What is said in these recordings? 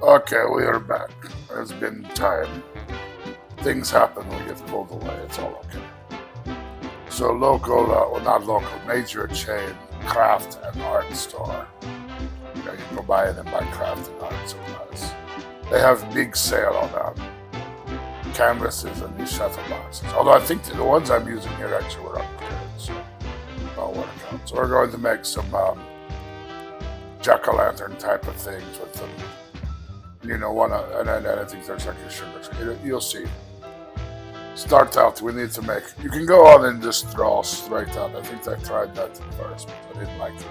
Okay, we are back. It's been time. Things happen when we get pulled away. It's all okay. So local, well not local, major chain craft and art store. You can go buy it and buy craft and art supplies. They have big sale on canvases and these shadowboxes. Although I think the ones I'm using here actually were upgraded, so that'll work out. So we're going to make some jack-o'-lantern type of things with them. And I think there's like a sugar. You'll see. Start out, we need to make. You can go on and just draw straight out. I think I tried that at first, but I didn't like it.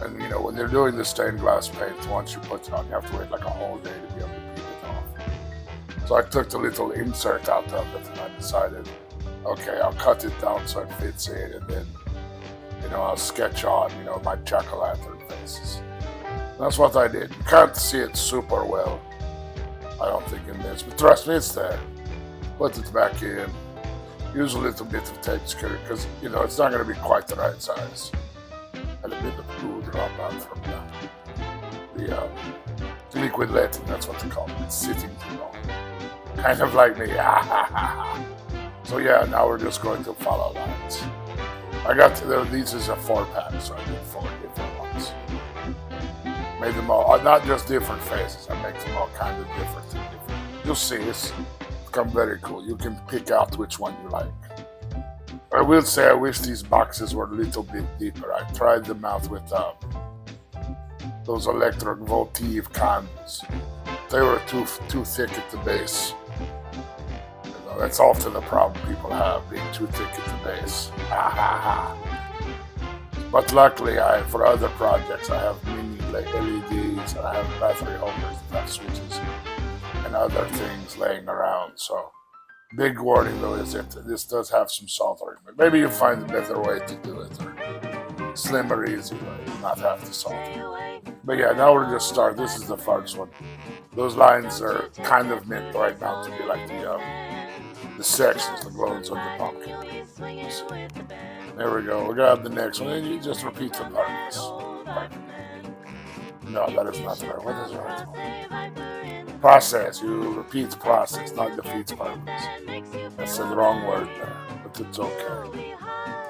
And when you're doing the stained glass paint, once you put it on, you have to wait like a whole day to be able to peel it off. So I took the little insert out of it, and I decided, okay, I'll cut it down so it fits in, and then I'll sketch on my jack-o'-lantern faces. That's what I did. You can't see it super well, I don't think, in this, but trust me, it's there. Put it back in. Use a little bit of texture because it's not going to be quite the right size. And a bit of glue drop out from the liquid letting. That's what they call it. It's sitting too long, kind of like me. So yeah, now we're just going to follow lines. I got these is a 4-pack, so I did 4 different ones. Made them all, not just different faces. I make them all kind of different. You'll see it's become very cool. You can pick out which one you like. I will say I wish these boxes were a little bit deeper. I tried them out with those electric votive candles. They were too thick at the base. That's often the problem people have, being too thick at the base. But luckily, for other projects, I have mini LEDs, and I have battery holders that have switches and other things laying around. So, big warning though is that this does have some soldering. But maybe you find a better way to do it, or slimmer, easy way, not have to solder. But yeah, now we're just start. This is the first one. Those lines are kind of meant right now to be like the sections, the bones of the pumpkin. There we go. We got the next one, and you just repeat the parts. No, that is not right. What is right? Process. You repeat the process, not defeat purpose. That's the wrong word there, but it's okay.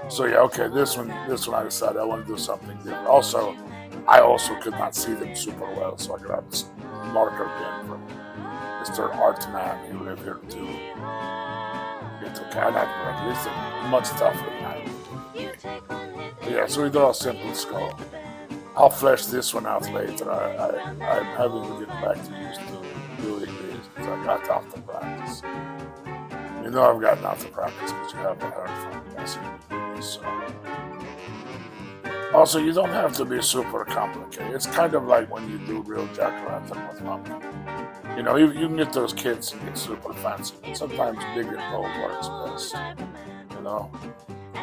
So yeah, okay. This one I decided I want to do something different. Also, I also could not see them super well, so I grabbed some marker pen from Mr. Artman. He lived here too. It's okay. I not at least much tougher than I would. But yeah, so we draw a simple skull. I'll flesh this one out later. I'm having to get back to used to doing these because I got off the practice. I've gotten off the practice because you haven't heard from me. I see you do this, so. Also, you don't have to be super complicated. It's kind of like when you do real jack-o'-lantern with pumpkin. You can get those kits and get super fancy, but sometimes big and bold works best.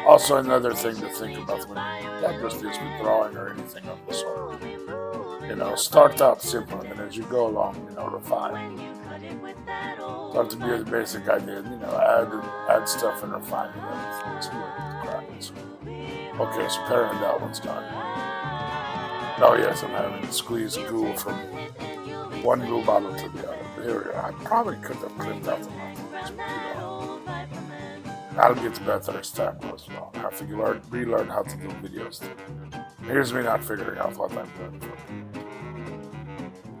Also, another thing to think about when that just is with drawing or anything of the sort. Start out simple, and then as you go along, refine. Start to be the basic idea, add stuff and refine it and everything. See what it's okay, so apparently that one's done. Oh yes, I'm having to squeeze glue from one glue bottle to the other. But here we go. I probably could have clipped out the mouth. That'll get better as time goes along. I have to relearn how to do videos too. Here's me not figuring out what I'm doing.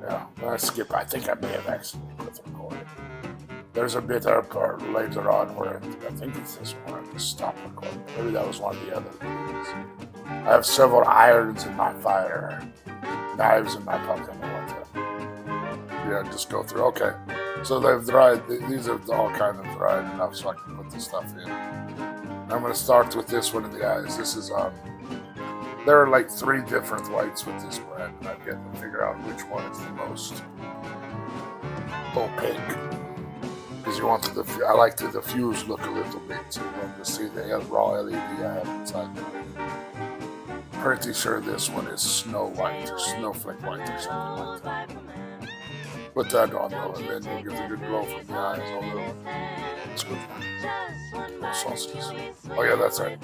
Yeah, I skip. I think I may have accidentally quit recording. There's a bit later on where I think it's this one. I just stopped recording. Maybe that was one of the other videos. I have several irons in my fire, knives in my pumpkin. Yeah, just go through. Okay, so they've dried. These are all kind of dried enough so I can put the stuff in. I'm going to start with this one in the eyes. This is there are like 3 different whites with this brand, and I'm getting to figure out which one is the most opaque. Because you want I like the diffuse look a little bit, so you want to see the raw LED I have inside the video. Pretty sure this one is Snow White or Snowflake White or something like that. Put that on though, and then you'll get a good glow from the eyes. Although it's good. No sauces. Oh yeah, that's right.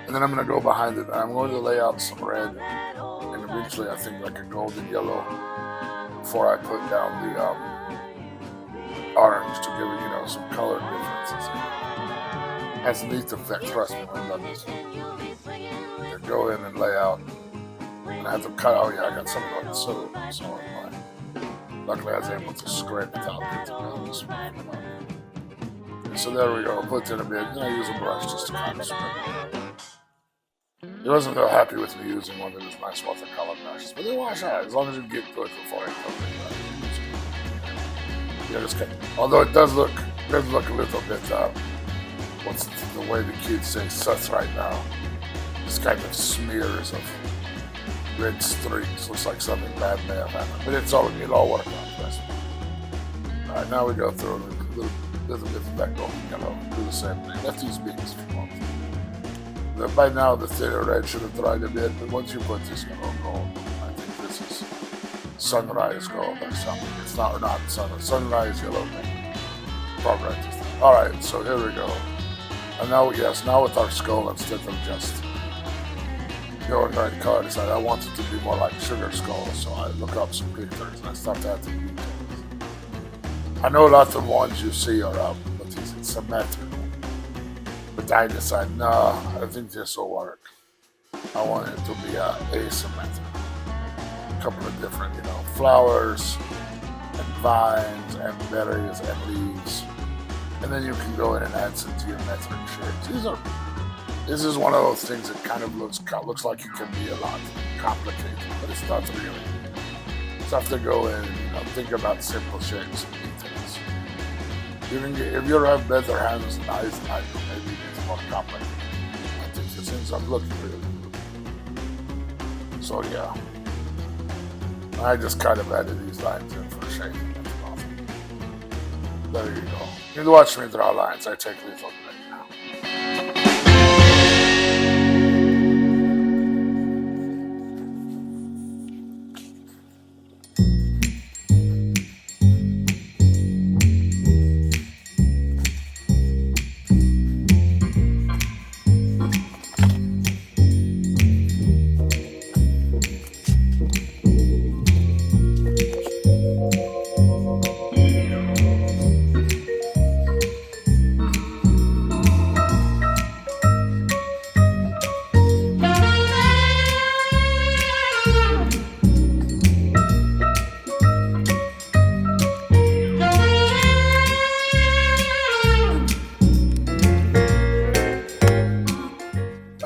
And then I'm gonna go behind it, and I'm going to lay out some red, and eventually I think like a golden yellow before I put down the orange to give it, some color differences. Has a neat effect, trust me, I've done this. You go in and lay out, and I have to cut. Oh yeah, I got some of it, so luckily I was able to scrape it out. So there we go. Put in a bit. I use a brush just to kind of scrape it. He wasn't real happy with me using one of those nice watercolor brushes, but they wash out as long as you get to it before I cook it. Yeah, just kidding. Although it does look a little bit. What's the way the kids say "suts" right now? This kind of smears of red streaks. Looks like something bad may have happened, but it'll all work out. Trust me. All right, now we go through a little bit of that golden yellow. Do the same thing. Let these beans if you want. By now the thinner red should have dried a bit, but once you put this yellow gold, I think this is sunrise gold or something. It's not sunrise yellow thing. Alright, so here we go. And now with our skull, instead of just going right color, I decided I wanted to be more like sugar skull, so I looked up some pictures and I started adding details. I know a lot of the ones you see are symmetrical. But I decided, no, I think this will work. I want it to be asymmetrical. A couple of different, flowers and vines and berries and leaves. And then you can go in and add some geometric shapes. This is one of those things that kind of looks like it can be a lot complicated, but it's not really. You just have to go in and think about simple shapes and details. If you have better hands and eyes than I do, maybe it's more complicated. I think this ends up looking really good. So yeah, I just kind of added these lines in for shading. There you go. You can watch me draw lines. I take little break now.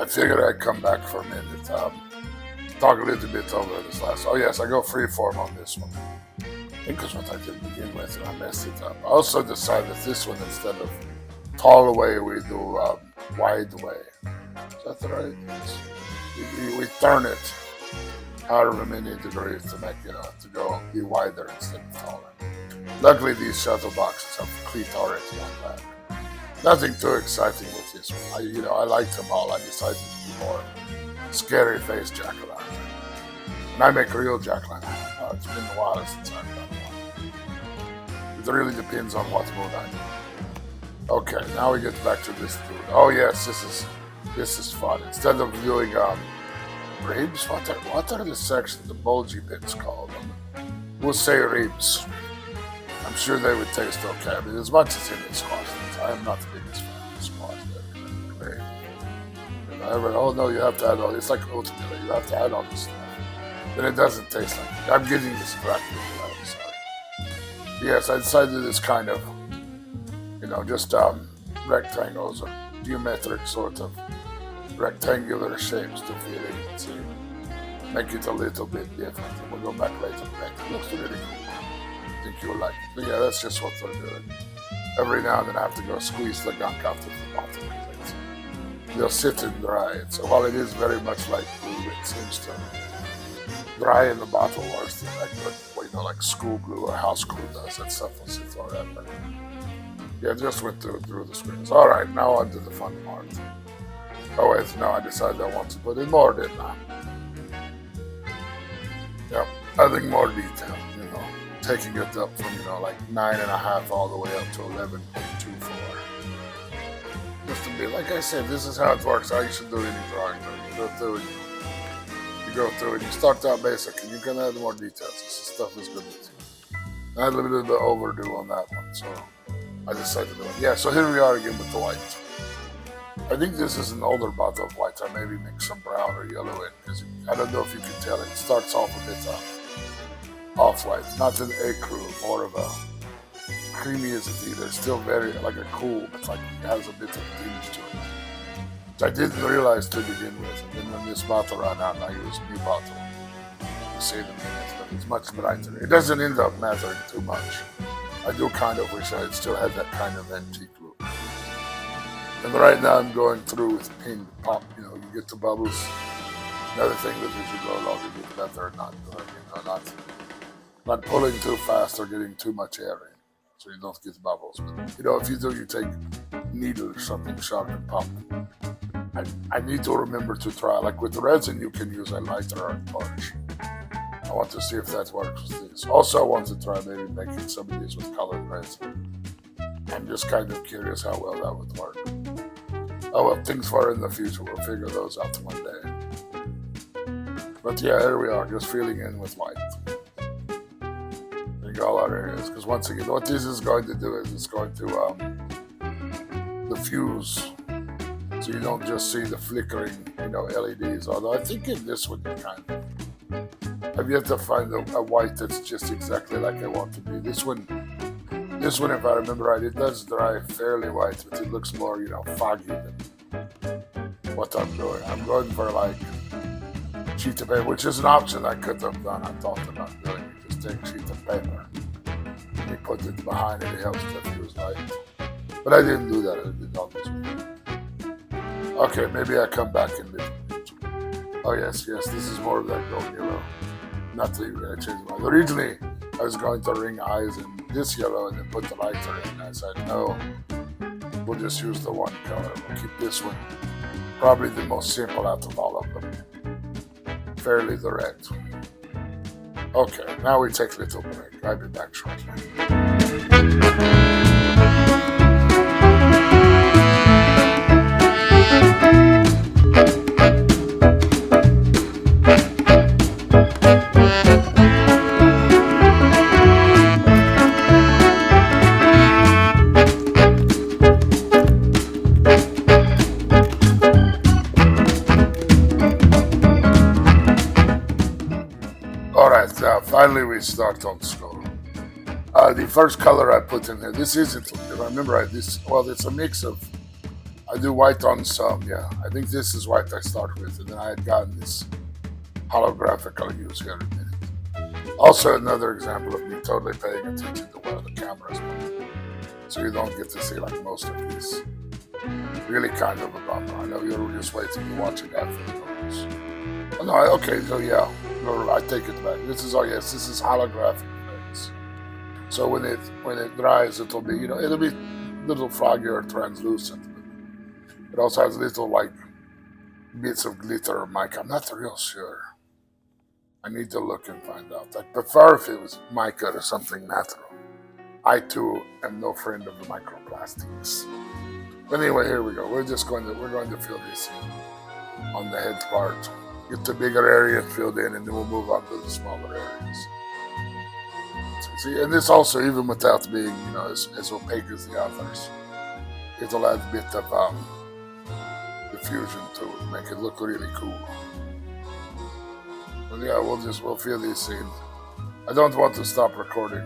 I figured I'd come back for a minute, talk a little bit over this last. Oh yes, I go freeform on this one. I think that's what I did to begin with, and I messed it up. I also decided this one, instead of tall away, we do wide away. Is that the right? We turn it however many degrees to make it to go be wider instead of taller. Luckily, these shadowboxes have cleat already on that. Nothing too exciting with this one. I liked them all. I decided to do more scary face jack-o'-lantern. And I make real jack-o'-lantern. It's been a while since I've done one. It really depends on what mood I'm in. Okay, now we get back to this dude. Oh yes, this is fun. Instead of doing ribs, what are the sections, the bulgy bits called? We'll say ribs. I'm sure they would taste okay. I mean, as much as in the squash, I am not the biggest fan of squash. Oh no, you have to add all this. It's like oatmeal. You have to add all this stuff. Then it doesn't taste like it. I'm getting distracted. I'm sorry. Yes, I decided it's kind of, just rectangles or geometric sort of rectangular shapes to fill in. So make it a little bit different. We'll go back later. It looks really cool. I think you'll like it. But yeah, that's just what we're doing. Every now and then I have to go squeeze the gunk out of the bottom. They'll sit and dry. So while it is very much like glue, it seems to dry in the bottle worse than like school glue or house glue does. That stuff will sit forever. Yeah, just went through the screens. All right, now on to the fun part. Oh wait, now I decided I want to put in more, didn't I? Yep, adding more detail. Taking it up from, like 9.5 all the way up to 11.24. Just to be, like I said, this is how it works. How you should do any drawing. You go through it. You start out basic, and you can add more details. This stuff is good. I had a little bit overdue on that one, so I decided to do it. Yeah, so here we are again with the white. I think this is an older bottle of white. I maybe mix some brown or yellow in, because I don't know if you can tell. It starts off a bit off-white, not an ecru, more of a creamy as it either. Still very like a cool, but like it has a bit of tinge to it. Which I didn't realize to begin with. And then when this bottle ran out, I used a new bottle to save the minutes, but it's much brighter. It doesn't end up mattering too much. I do kind of wish I still had that kind of antique look. And right now I'm going through with ping pop. You know, you get the bubbles. Another thing that as you go along, you get better, not not pulling too fast or getting too much air in, so you don't get bubbles. But you know, if you do, you take needle or something sharp and pop. I need to remember to try. Like with resin, you can use a lighter or a torch. I want to see if that works with this. Also, I want to try maybe making some of these with colored resin. I'm just kind of curious how well that would work. Oh well, things for in the future. We'll figure those out one day. But yeah, here we are, just filling in with white. We got all our areas, because once again, what this is going to do is it's going to diffuse, so you don't just see the flickering, you know, LEDs. Although I think in this would be kind of. I've yet to find a white that's just exactly like I want to be. This one, if I remember right, it does dry fairly white, but it looks more, you know, foggy than what I'm doing. I'm going for like sheet of paper, which is an option I could have done. I thought about doing it. Just take a sheet of paper and you put it behind it. It helps diffuse light. But I didn't do that. I did all this. Okay, maybe I come back in this. Oh yes, this is more of that gold yellow. Not to even change my mind. Originally, I was going to ring eyes in this yellow and then put the lighter in. I said, no, we'll just use the one color. We'll keep this one probably the most simple out of all of them. Fairly direct. Okay, now we take a little break. I'll be back shortly. Finally, we start on skull. The first color I put in here, this isn't, if I remember right, it's a mix of, I do white on some, yeah. I think this is white I start with, and then I had gotten this holographic I'll use here in a minute. Also, another example of me totally paying attention to where the camera's moving, so you don't get to see like most of these. Really kind of a bummer. I know you're just waiting to watch it after the photos. Oh, no, okay, so yeah. No, I take it back. This is holographic things. So when it dries, it'll be, you know, it'll be a little froggy or translucent. It also has little like bits of glitter or mica. I'm not real sure. I need to look and find out. I prefer if it was mica or something natural. I too am no friend of the microplastics. But anyway, here we go. We're going to fill this in on the head part. Get the bigger area filled in, and then we'll move on to the smaller areas. So, see, and this also, even without being, you know, as opaque as the others, it'll add a bit of diffusion to it, make it look really cool. But yeah, we'll fill these in. I don't want to stop recording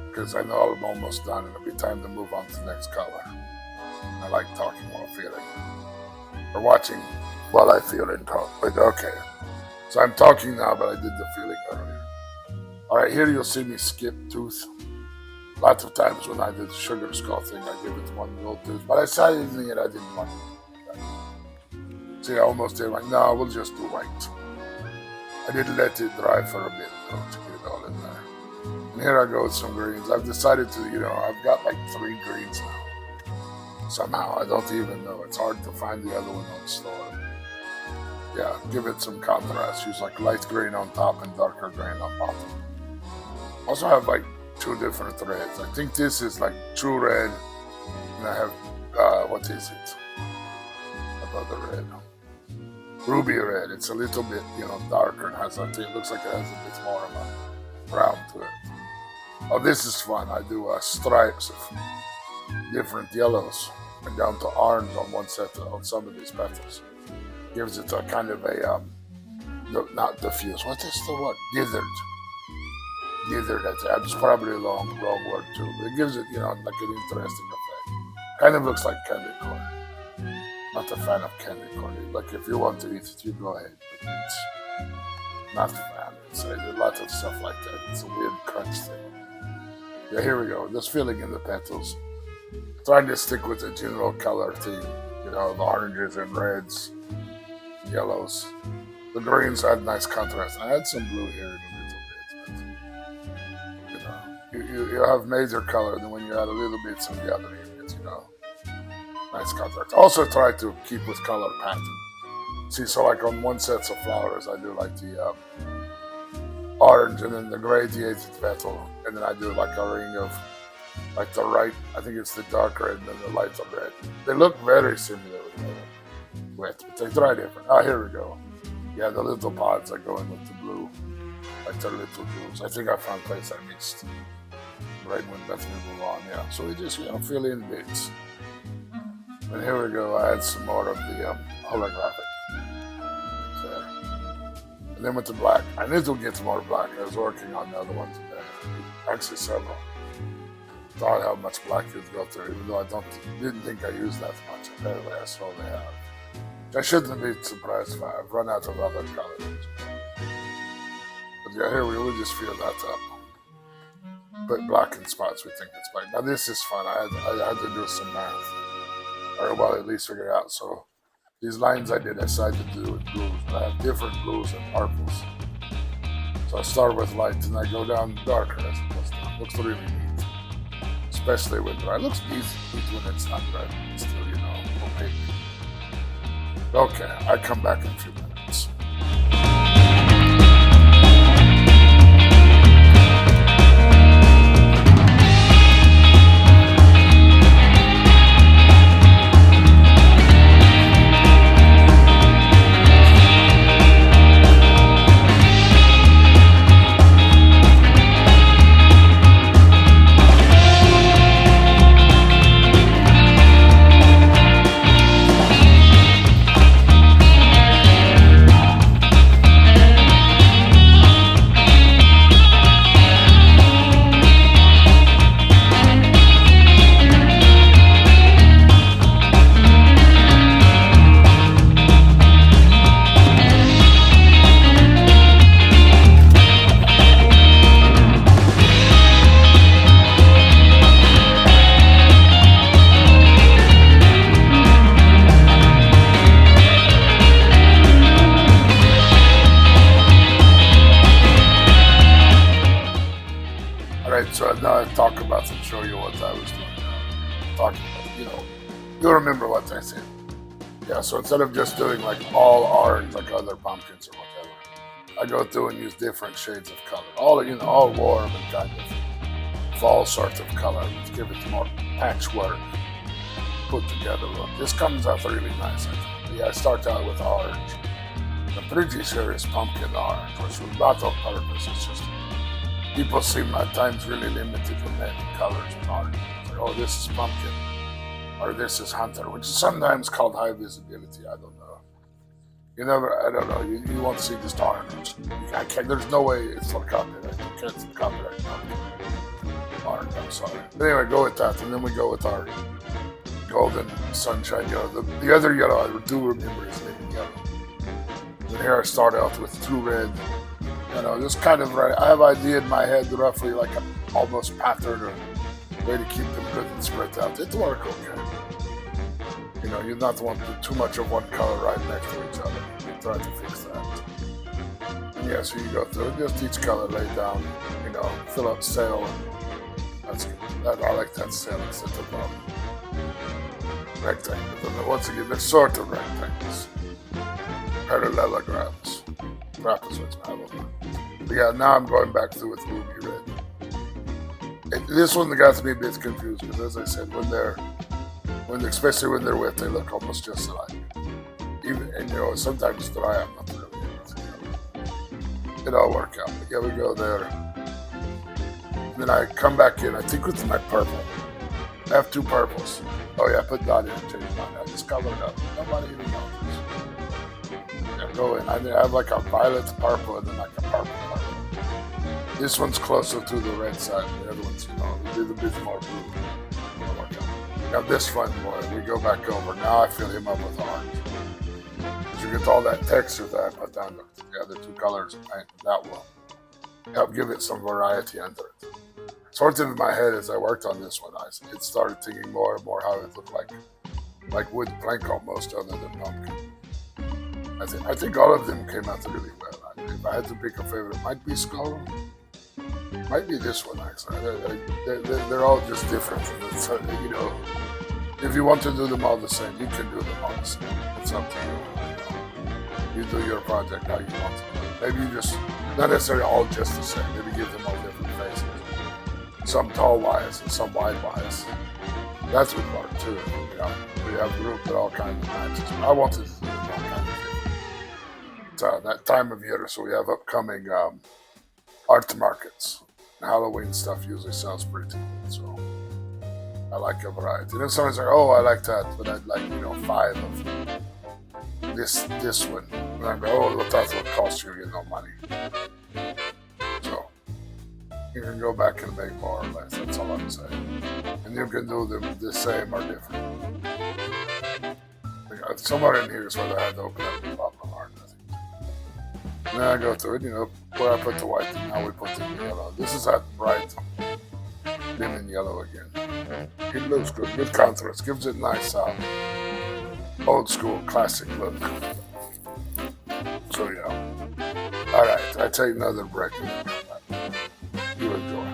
because I know I'm almost done, and it'll be time to move on to the next color. I like talking while feeling, or watching while I feel and talk. But okay, so I'm talking now, but I did the feeling earlier. All right, here you'll see me skip tooth. Lots of times when I did the sugar skull thing, I give it one gold tooth, but I decided in the end I didn't want to do that. See, I almost did like, no, we'll just do white. I did let it dry for a bit though to get it all in there. And here I go with some greens. I've decided to, you know, I've got like 3 greens now. Somehow, I don't even know. It's hard to find the other one on the store. Yeah, give it some contrast. Use like light green on top and darker green on bottom. Also have like 2 different reds. I think this is like true red. And I have, what is it? Another red. ruby red. It's a little bit, darker and has it looks like it has a bit more of a brown to it. Oh, this is fun. I do stripes of different yellows and down to orange on one set on some of these petals. Gives it a kind of a not diffuse. What is the word? Dithered. That's probably a wrong word too. But it gives it, like an interesting effect. Kind of looks like candy corn. Not a fan of candy corn. Like if you want to eat it, you go ahead. But it's not a fan. It's a lot of stuff like that. It's a weird crunch thing. Yeah, here we go. Just filling in the petals. Trying to stick with the general color theme. The oranges and reds, yellows. The greens had nice contrast. I had some blue here in a little bit. But, you have major color, and then when you add a little bit some the other, you get, nice contrast. Also try to keep with color pattern. See, so like on one set of flowers, I do like the orange and then the gradiated petal, and then I do like a ring of like the right, I think it's the dark red and then the lighter red. They look very similar with, but they try different. Oh, here we go. Yeah, the little pods are going with the blue, like the little blues. I think I found a place I missed. Right when let's move on, yeah. So we just, fill in bits. And here we go, I add some more of the holographic. There. And then with the black, I need to get more black. I was working on the other one today. Actually several. Thought how much black you'd go through, even though I didn't think I used that much. Apparently I slowly have. I shouldn't be surprised if I've run out of other colors. But yeah, here we just fill that up. Put black in spots we think it's black. Now this is fun. I had to do some math. Or well, at least figure it out. So these lines I decided to do with blues. But I have different blues and purples. So I start with light and I go down darker as it goes down. Looks really neat. Especially when dry. It looks neat when it's not red. It's still, opaque. Okay, I come back in a few minutes. So now I talk about and show you what I was doing. Talking about, you'll remember what I said. Yeah, so instead of just doing like all orange like other pumpkins or whatever, I go through and use different shades of color. All warm and kind of fall sort of color to give it more patchwork put together look. This comes out really nice, I think. Yeah, I start out with orange. I'm pretty sure it's pumpkin orange, which was not on purpose. It's just people seem at times really limited when naming colors in orange. It's like, oh, this is pumpkin, or this is hunter, which is sometimes called high visibility. I don't know. I don't know. You won't see just orange. I can't. There's no way it's for copyright. You can't copyright orange. I'm sorry. But anyway, go with that, and then we go with our golden sunshine yellow. The other yellow I do remember is living yellow. And here I start out with true red. Just kind of right. I have an idea in my head, roughly like an almost pattern or way to keep them good and spread out. It works okay. You not want too much of one color right next to each other. You try to fix that. And yeah, so you go through just each color lay down. Fill up sail. That's good. I like that sail instead of rectangle. And once again, they're sort of rectangles, parallelograms. Trapezoids, I don't know. But yeah, now I'm going back through with ruby red. This one got me a bit confused because, as I said, especially when they're wet, they look almost just alike. And sometimes dry, I'm not really able to. It all work out. But yeah, we go there. Then I come back in, I think with my purple. I have 2 purples. Oh yeah, I put that in and change mine. I just color it up. Nobody even notices. Yeah, go in. I have like a violet purple and then like a purple. This one's closer to the red side. The other one's, a little bit more blue. Now this one, boy, we go back over. Now I fill him up with orange. Because you get all that texture that I put down the other 2 colors of paint. That will help give it some variety under it. Sort of in my head as I worked on this one, it started thinking more and more how it looked like wood plank almost, other than pumpkin. I think all of them came out really well. If I had to pick a favorite, it might be Skull. Might be this one actually. They're all just different. If you want to do them all the same, you can do them all the same. It's up to you. You do your project how you want to do it. Maybe you just not necessarily all just the same. Maybe give them all different faces. Some tall wise and some wide wise. That's would work too. We have groups with all kinds of matches. I wanted to do them all kinds of things. It's that time of year, so we have upcoming art markets. Halloween stuff usually sounds pretty good, so I like a variety. And then someone's like, oh, I like that, but I'd like, 5 of this one. And I go, oh, well, that's what costs you, money. So you can go back and make more or less, that's all I'm saying. And you can do them the same or different. Somewhere in here is where I had to open up the bottom art, I think. And then I go through it, where I put the white and now we put in the yellow. This is that bright dim in yellow again. It looks good, good contrast, gives it nice old school classic look. So yeah. Alright, I take another break and then come back. You enjoy.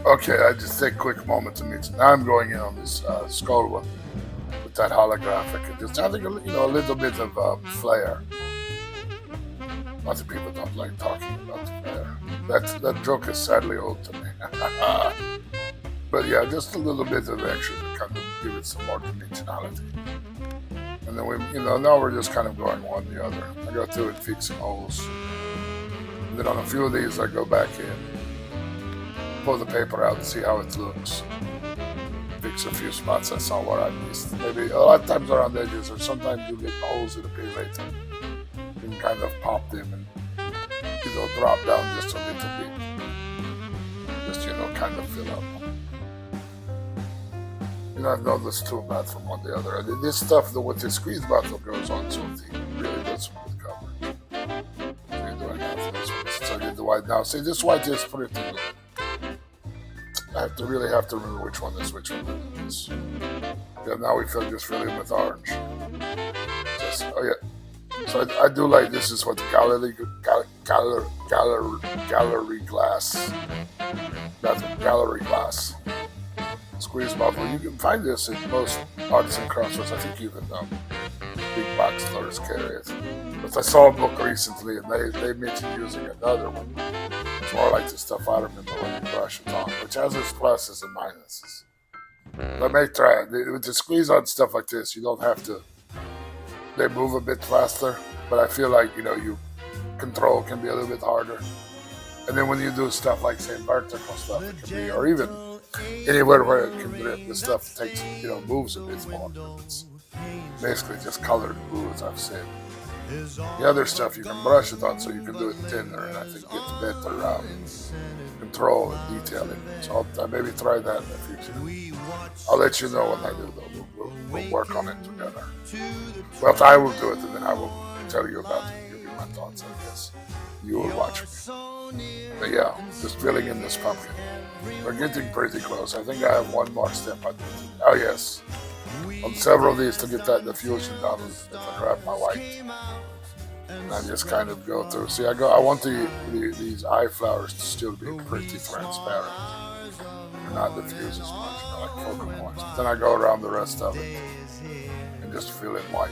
Okay, I just take a quick moment to meet you. Now I'm going in on this skull one with that holographic. And just adding a little bit of flair. Lots of people don't like talking about flair. That joke is sadly old to me. But yeah, just a little bit of extra to kind of give it some more dimensionality. And then now we're just kind of going one the other. I go through and fix some holes. And then on a few of these I go back in. Pull the paper out and see how it looks. Fix a few spots I saw where I missed. Maybe a lot of times around the edges, or sometimes you get holes that appear later. You can kind of pop them and drop down just a little bit. Just kind of fill up. I've noticed too bad from one to the other. This stuff with the squeeze bottle goes on so deep. It really does some good coverage. So you're doing that for this one. So I did the white now. See, this white is pretty good. I really have to remember which one is which one is. Yeah, now we just fill in with orange. So I do like this is what the gallery glass. That's gallery glass. Squeeze bottle. You can find this in most arts and crafts stores. I think even big box stores carry it. But I saw a book recently and they mentioned using another one. It's more like the stuff I remember when you brush it on, which has its pluses and minuses. But I may try it. With the squeeze on stuff like this, you don't have to. They move a bit faster, but I feel like you control can be a little bit harder. And then when you do stuff like say vertical stuff, it can be, or even anywhere where it can drip, the stuff takes moves a bit more. It's basically just colored glue, as I've said. The other stuff you can brush it on so you can do it thinner and I think get better control and detailing. So I'll maybe try that in the future. I'll let you know when I do though. We'll work on it together. Well, I will do it and then I will tell you about it and give you my my thoughts, I guess. You will watch me. But yeah, just filling in this pumpkin. We're getting pretty close. I think I have one more step I need to. Oh yes. On several of these to get that diffusion done, if I grab my white. And I just kind of go through. See, I want these eye flowers to still be pretty transparent. They're not diffused as much, they're like focal points. But then I go around the rest of it and just fill in white.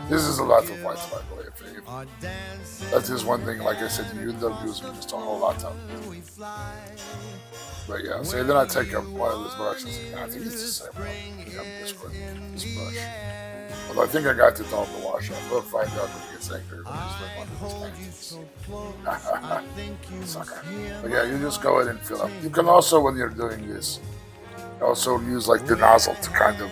This is a lot of white, by the way. That is one thing, like I said, you end up using just a whole lot of it. But yeah, see, then I take up one of those brushes. And I think it's the same one. Yeah, this brush. Although I think I got it all to wash up. We'll find out when it gets angry. Sucker. But yeah, you just go ahead and fill up. You can also, when you're doing this, also use like the nozzle to kind of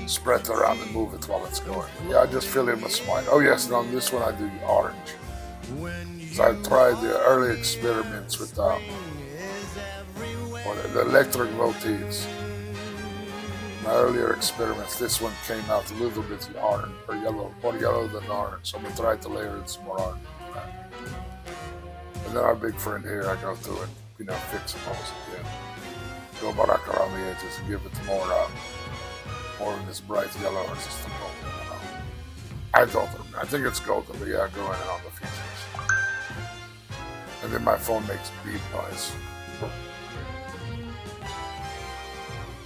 spread it around and move it while it's going. Yeah, I just fill in with some white. Oh yes, and on this one I do orange. So I tried the early experiments with the electric motifs. My earlier experiments, this one came out a little bit orange, or yellow, more yellow than orange. So I'm going to try to layer in some more orange. And then our big friend here, I go through and, fix them all again. Go back around the edges and give it more of this bright yellow or just a golden. I don't know. I think it's golden, but yeah, go in and on the features. And then my phone makes beep noise.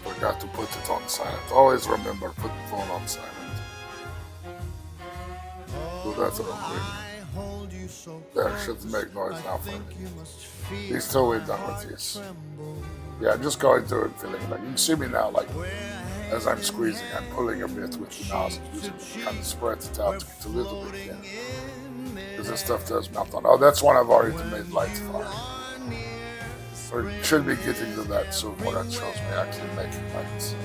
Forgot to put it on silent. Always remember, put the phone on silent. Do that real quick. There, should make noise now for me. These two we're done with this. Yeah, just going through and filling. Like you can see me now, like as I'm squeezing, I'm pulling a bit with the nozzle, using it, kind of spread it out to get a little bit thin. Because this stuff does melt on. Oh, that's one I've already made light for. Or should be getting to that soon, where that shows me actually making lights. I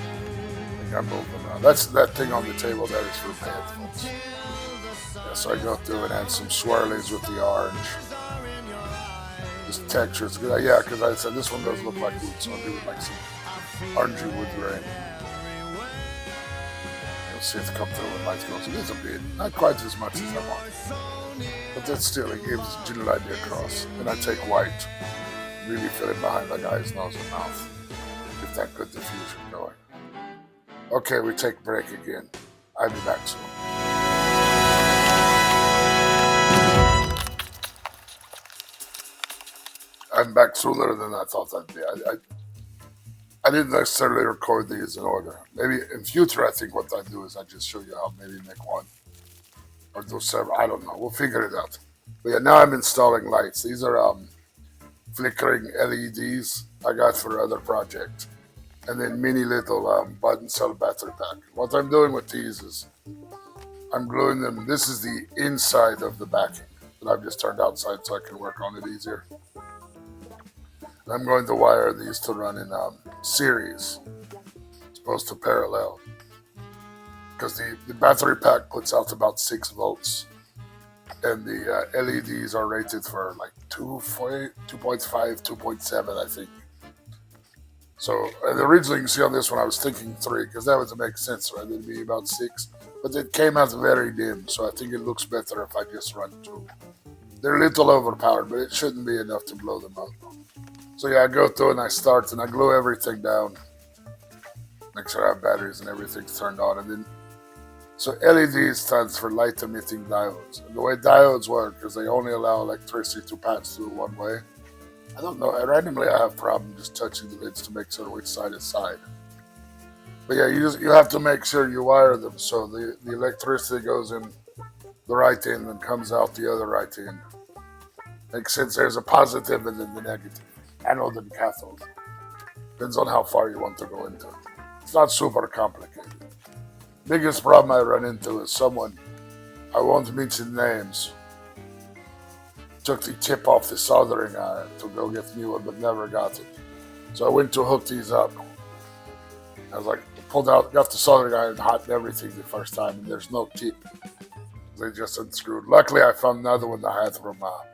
think I moved them around. That's that thing on the table there is for my headphones. Yeah, so I go through and add some swirlies with the orange. This texture is good. Yeah, because I said this one does look like wood, so I'll do it like some orangey wood grain. You'll see it come through when light goes. It is a bit, not quite as much as I want. But that still, it gives a general idea across. Then I take white. Really fill it behind the guy's nose and mouth. Get that good diffusion going. Okay, we take a break again. I'll be back soon. I'm back sooner than I thought I'd be. I didn't necessarily record these in order. Maybe in future, I think what I do is I just show you how maybe make one or do several. I don't know. We'll figure it out. But yeah, now I'm installing lights. These are flickering LEDs I got for other project, and then mini little button cell battery pack. What I'm doing with these is I'm gluing them. This is the inside of the backing that I've just turned outside so I can work on it easier. And I'm going to wire these to run in series as opposed to parallel, because the battery pack puts out about 6 volts. And the LEDs are rated for like 2.5, 2.7, I think. So originally, you can see on this one, I was thinking 3, because that would make sense, right? It'd be about 6. But it came out very dim, so I think it looks better if I just run 2. They're a little overpowered, but it shouldn't be enough to blow them out. So yeah, I go through and I start and I glue everything down. Make sure I have batteries and everything's turned on. And then so LED stands for light emitting diodes. And the way diodes work is they only allow electricity to pass through one way. I don't know, randomly I have problems just touching the lids to make sure which side is side. But yeah, you have to make sure you wire them so the electricity goes in the right end and comes out the other right end. Like since there's a positive and then the negative, anode and cathode. Depends on how far you want to go into it. It's not super complicated. Biggest problem I run into is someone, I won't mention names, took the tip off the soldering iron to go get new one, but never got it. So I went to hook these up. I was like, pulled out, got the soldering iron hot and everything the first time, and there's no tip. They just unscrewed. Luckily, I found another one I had from a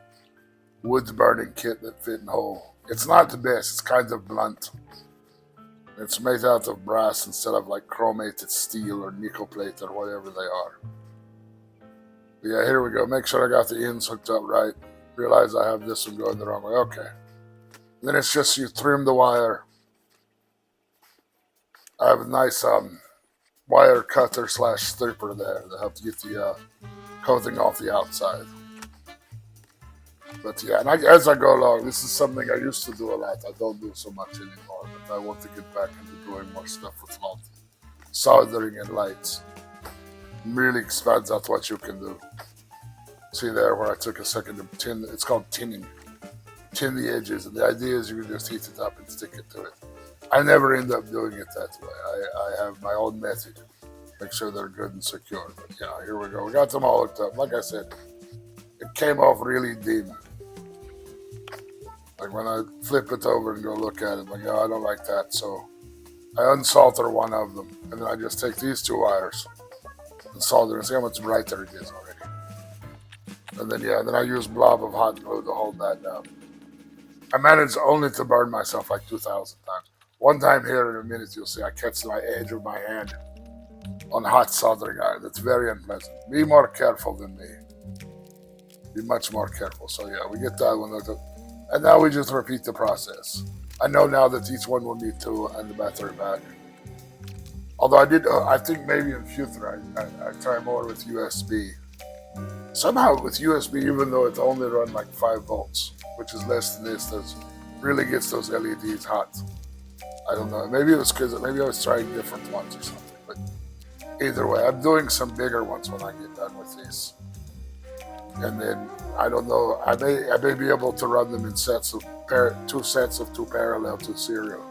wood burning kit that fit in whole. It's not the best, it's kind of blunt. It's made out of brass instead of like chromated steel or nickel plate or whatever they are. Yeah, here we go. Make sure I got the ends hooked up right. Realize I have this one going the wrong way. Okay. Then it's just you trim the wire. I have a nice wire cutter / stripper there to help get the coating off the outside. But yeah, and as I go along, this is something I used to do a lot. I don't do so much anymore, but I want to get back into doing more stuff with soldering and lights. It really expands out what you can do. See there where I took a second to tin, it's called tinning. Tin the edges, and the idea is you can just heat it up and stick it to it. I never end up doing it that way. I have my own method. Make sure they're good and secure. But yeah, here we go. We got them all hooked up. Like I said, it came off really dim. Like when I flip it over and go look at it, like, oh, I don't like that. So I unsolder one of them, and then I just take these two wires and solder and see how much brighter it is already. And then then I use blob of hot glue to hold that down. I managed only to burn myself like 2,000 times. One time here in a minute, you'll see I catch my edge of my hand on hot soldering iron. That's very unpleasant. Be more careful than me. Be much more careful. So yeah, we get that one. And now we just repeat the process. I know now that each one will need two and the battery back. Although I think maybe in future I try more with USB. Somehow with USB, even though it only runs like 5 volts, which is less than this, that really gets those LEDs hot. I don't know. Maybe it was because maybe I was trying different ones or something. But either way, I'm doing some bigger ones when I get done with these. And then I don't know. I may be able to run them in two sets of two parallel to serial.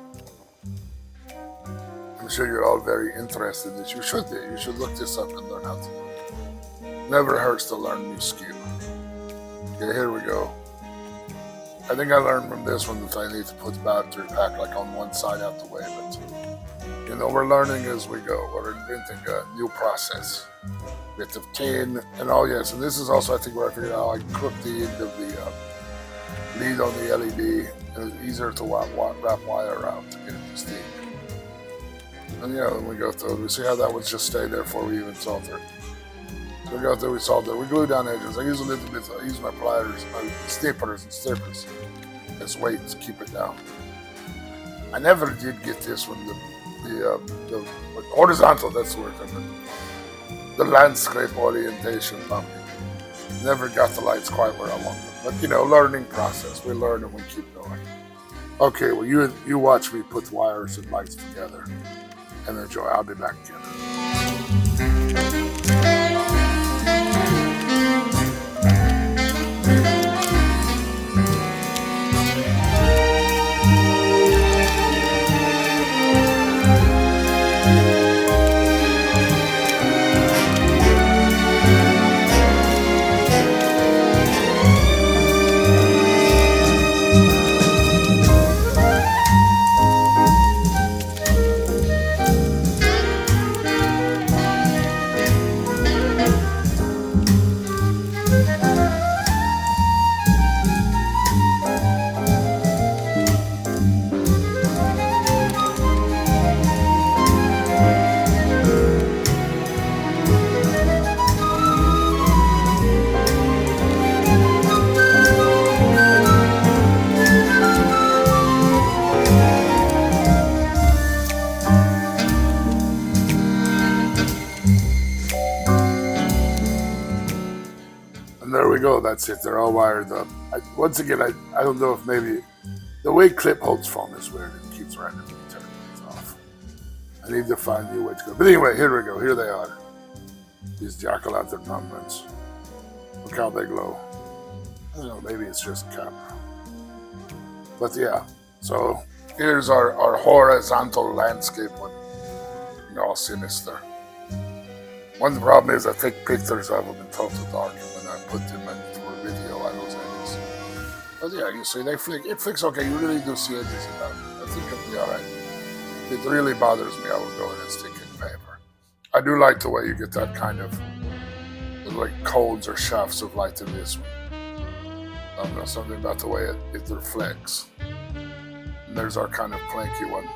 I'm sure you're all very interested in this. You should be. You should look this up and learn how to do it. Never hurts to learn new skill. Okay, here we go. I think I learned from this one that I need to put the battery pack like on one side out the way, but we're learning as we go. We're inventing a new process. Bit of tin, and oh yes, and this is also I think where I figured out I crook the end of the lead on the LED, and it's easier to wrap wire around to get it to stick. And then we go through, we see how that would just stay there before we even solder it. So we go through, we solder, we glue down edges. I use a little bit, I use my pliers, my snippers and strippers as weight to keep it down. I never did get this one, the horizontal, that's the word I meant. The landscape orientation pumping. Never got the lights quite where I want them. But learning process. We learn and we keep going. Okay, well you watch me put wires and lights together and enjoy. I'll be back again. There we go, that's it, they're all wired up. Once again, I don't know if maybe the way clip holds foam is weird, it keeps randomly turning these off. I need to find a new way to go. But anyway, here we go, here they are. These jack-o'-lantern pumpkins. Look how they glow. I don't know, maybe it's just a camera. But yeah, so here's our horizontal landscape one. All sinister. One problem is I take pictures of them in total dark. Put them into a video on those edges. But yeah, you see, they flick. It flicks okay. You really do see edges in that. I think it'll be alright. If it really bothers me, I will go in and stick it in paper. I do like the way you get that kind of like cones or shafts of light in this one. I don't know, something about the way it reflects. And there's our kind of clanky one.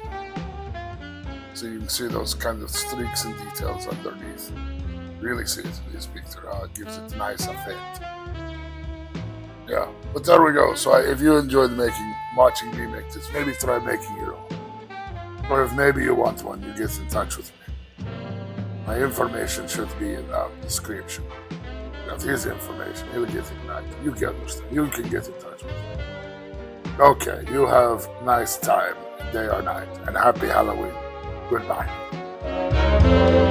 So you can see those kind of streaks and details underneath. really see it in this picture. It gives it a nice effect. Yeah, but there we go. So if you enjoyed watching me make this, maybe try making your own. Or if maybe you want one, you get in touch with me. My information should be in the description. That's his information. He'll get it back. You can understand. You can get in touch with me. Okay, you have nice time, day or night, and happy Halloween. Goodbye.